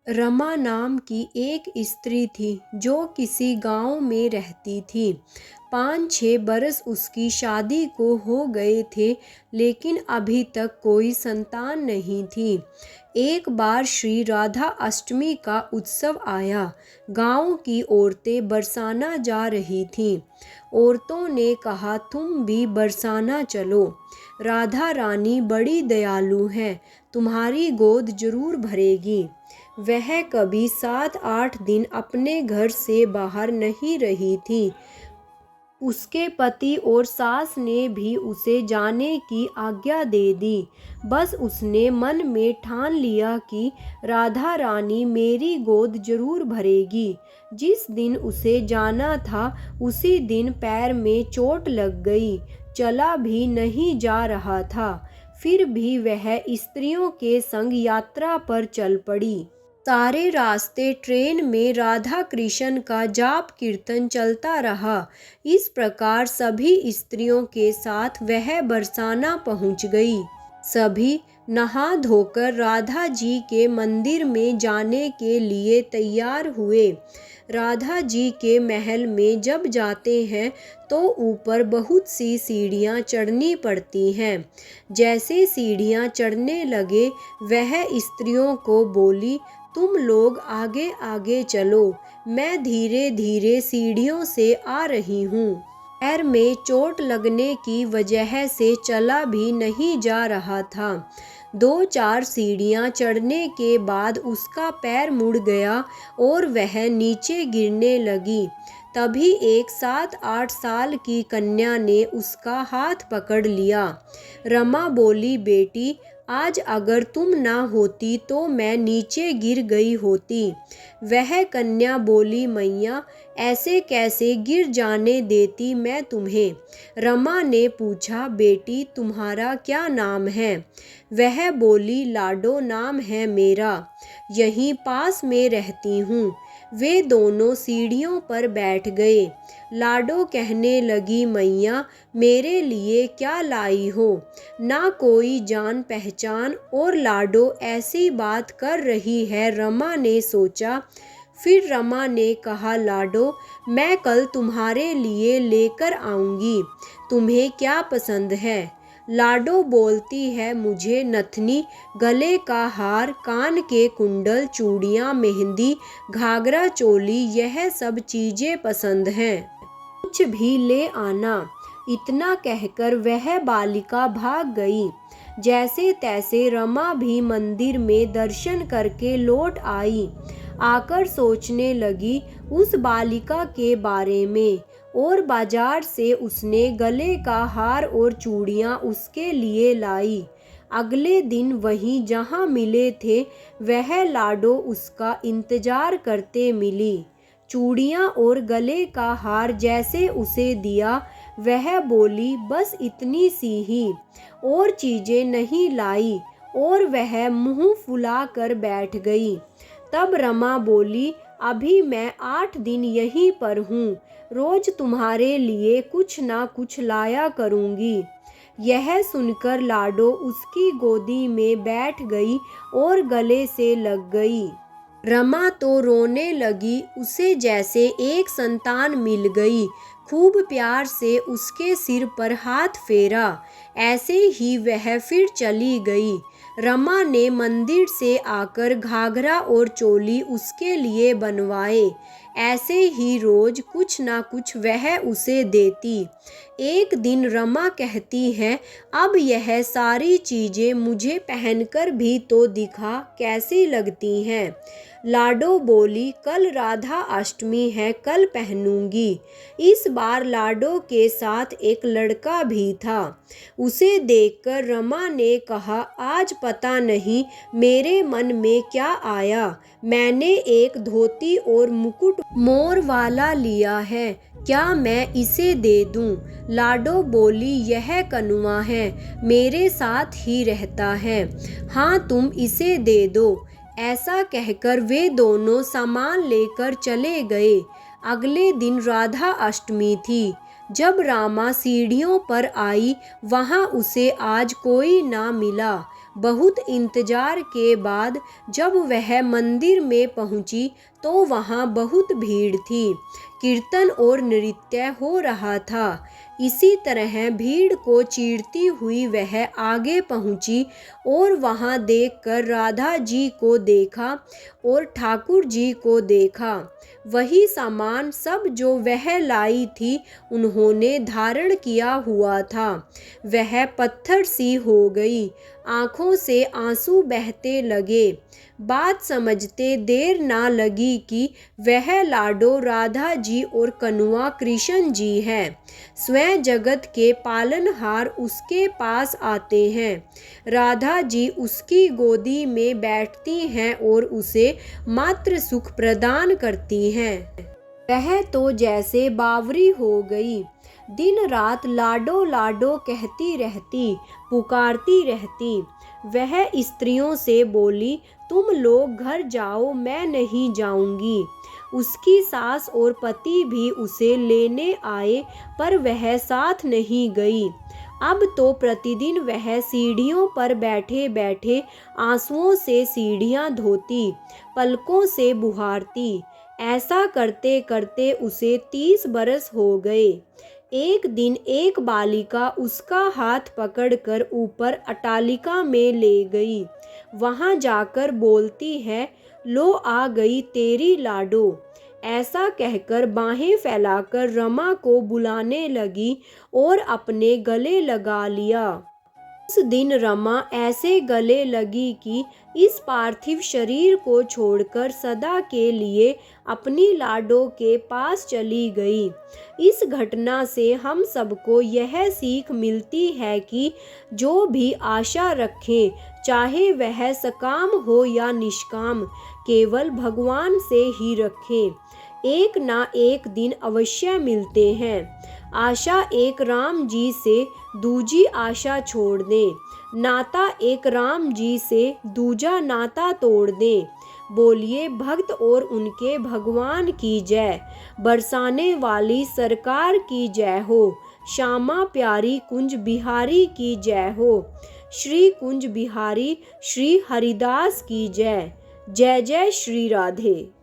रमा नाम की एक स्त्री थी जो किसी गांव में रहती थी। 5-6 बरस उसकी शादी को हो गए थे, लेकिन अभी तक कोई संतान नहीं थी। एक बार श्री राधा अष्टमी का उत्सव आया। गांव की औरतें बरसाना जा रही थीं। औरतों ने कहा, तुम भी बरसाना चलो। राधा रानी बड़ी दयालु हैं, तुम्हारी गोद जरूर भरेगी। वह कभी 7-8 दिन अपने घर से बाहर नहीं रही थी। उसके पति और सास ने भी उसे जाने की आज्ञा दे दी। बस उसने मन में ठान लिया कि राधा रानी मेरी गोद जरूर भरेगी। जिस दिन उसे जाना था उसी दिन पैर में चोट लग गई, चला भी नहीं जा रहा था। फिर भी वह स्त्रियों के संग यात्रा पर चल पड़ी। सारे रास्ते ट्रेन में राधा कृष्ण का जाप कीर्तन चलता रहा। इस प्रकार सभी स्त्रियों के साथ वह बरसाना पहुंच गई। सभी नहा धोकर राधा जी के मंदिर में जाने के लिए तैयार हुए। राधा जी के महल में जब जाते हैं तो ऊपर बहुत सी सीढ़ियाँ चढ़नी पड़ती हैं। जैसे सीढ़ियाँ चढ़ने लगे, वह स्त्रियों को बोली, तुम लोग आगे आगे चलो, मैं धीरे धीरे सीढ़ियों से आ रही हूँ। पैर में चोट लगने की वजह से चला भी नहीं जा रहा था। 2-4 सीढ़ियाँ चढ़ने के बाद उसका पैर मुड़ गया और वह नीचे गिरने लगी। तभी एक 7-8 साल की कन्या ने उसका हाथ पकड़ लिया। रमा बोली, बेटी, आज अगर तुम ना होती तो मैं नीचे गिर गई होती। वह कन्या बोली, मैया, ऐसे कैसे गिर जाने देती मैं तुम्हें। रमा ने पूछा, बेटी, तुम्हारा क्या नाम है। वह बोली, लाडो नाम है मेरा, यहीं पास में रहती हूँ। वे दोनों सीढ़ियों पर बैठ गए। लाडो कहने लगी, मैया, मेरे लिए क्या लाई हो। ना कोई जान पहचान और लाडो ऐसी बात कर रही है, रमा ने सोचा। फिर रमा ने कहा, लाडो, मैं कल तुम्हारे लिए लेकर आऊंगी, तुम्हें क्या पसंद है। लाडो बोलती है, मुझे नथनी, गले का हार, कान के कुंडल, चूड़ियाँ, मेहंदी, घाघरा चोली, यह सब चीज़ें पसंद हैं, कुछ भी ले आना। इतना कहकर वह बालिका भाग गई। जैसे तैसे रमा भी मंदिर में दर्शन करके लौट आई। आकर सोचने लगी उस बालिका के बारे में, और बाजार से उसने गले का हार और चूड़ियाँ उसके लिए लाई। अगले दिन वहीं जहाँ मिले थे, वह लाडो उसका इंतजार करते मिली। चूड़ियाँ और गले का हार जैसे उसे दिया, वह बोली, बस इतनी सी ही, और चीज़ें नहीं लाई, और वह मुंह फुलाकर बैठ गई। तब रमा बोली, अभी मैं 8 दिन यहीं पर हूँ, रोज तुम्हारे लिए कुछ ना कुछ लाया करूँगी। यह सुनकर लाडो उसकी गोदी में बैठ गई और गले से लग गई। रमा तो रोने लगी, उसे जैसे एक संतान मिल गई। खूब प्यार से उसके सिर पर हाथ फेरा। ऐसे ही वह फिर चली गई। रमा ने मंदिर से आकर घाघरा और चोली उसके लिए बनवाए। ऐसे ही रोज कुछ ना कुछ वह उसे देती। एक दिन रमा कहती है, अब यह सारी चीज़ें मुझे पहनकर भी तो दिखा, कैसी लगती हैं। लाडो बोली, कल राधा अष्टमी है, कल पहनूंगी। इस बार लाडो के साथ एक लड़का भी था। उसे देखकर रमा ने कहा, आज पता नहीं मेरे मन में क्या आया, मैंने एक धोती और मुकुट मोर वाला लिया है, क्या मैं इसे दे दूं। लाडो बोली, यह कनुआ है, मेरे साथ ही रहता है, हाँ तुम इसे दे दो। ऐसा कहकर वे दोनों सामान लेकर चले गए। अगले दिन राधा अष्टमी थी। जब रामा सीढ़ियों पर आई, वहाँ उसे आज कोई ना मिला। बहुत इंतजार के बाद जब वह मंदिर में पहुंची तो वहां बहुत भीड़ थी। कीर्तन और नृत्य हो रहा था। इसी तरह भीड़ को चीरती हुई वह आगे पहुंची और वहां देखकर राधा जी को देखा और ठाकुर जी को देखा। वही सामान सब जो वह लाई थी उन्होंने धारण किया हुआ था। वह पत्थर सी हो गई, आंखों से आंसू बहते लगे। बात समझते देर ना लगी कि वह लाडो राधा जी और कनुआ कृष्ण जी हैं। स्वयं जगत के पालनहार उसके पास आते हैं। राधा जी उसकी गोदी में बैठती हैं और उसे मात्र सुख प्रदान करती हैं। वह तो जैसे बावरी हो गई, दिन रात लाडो लाडो कहती रहती, पुकारती रहती। वह स्त्रियों से बोली, तुम लोग घर जाओ, मैं नहीं जाऊंगी। उसकी सास और पति भी उसे लेने आए पर वह साथ नहीं गई। अब तो प्रतिदिन वह सीढ़ियों पर बैठे बैठे आंसुओं से सीढ़ियां धोती, पलकों से बुहारती। ऐसा करते करते उसे 30 बरस हो गए। एक दिन एक बालिका उसका हाथ पकड़कर ऊपर अटालिका में ले गई। वहां जाकर बोलती है, लो आ गई तेरी लाडो। ऐसा कहकर बाहें फैलाकर रमा को बुलाने लगी और अपने गले लगा लिया। उस दिन रमा ऐसे गले लगी कि इस पार्थिव शरीर को छोड़कर सदा के लिए अपनी लाडो के पास चली गई। इस घटना से हम सबको यह सीख मिलती है कि जो भी आशा रखें, चाहे वह सकाम हो या निष्काम, केवल भगवान से ही रखें। एक ना एक दिन अवश्य मिलते हैं। आशा एक राम जी से, दूजी आशा छोड़ दें। नाता एक राम जी से, दूजा नाता तोड़ दें। बोलिए भक्त और उनके भगवान की जय। बरसाने वाली सरकार की जय हो। श्यामा प्यारी कुंज बिहारी की जय हो। श्री कुंज बिहारी श्री हरिदास की जय। जय जय श्री राधे।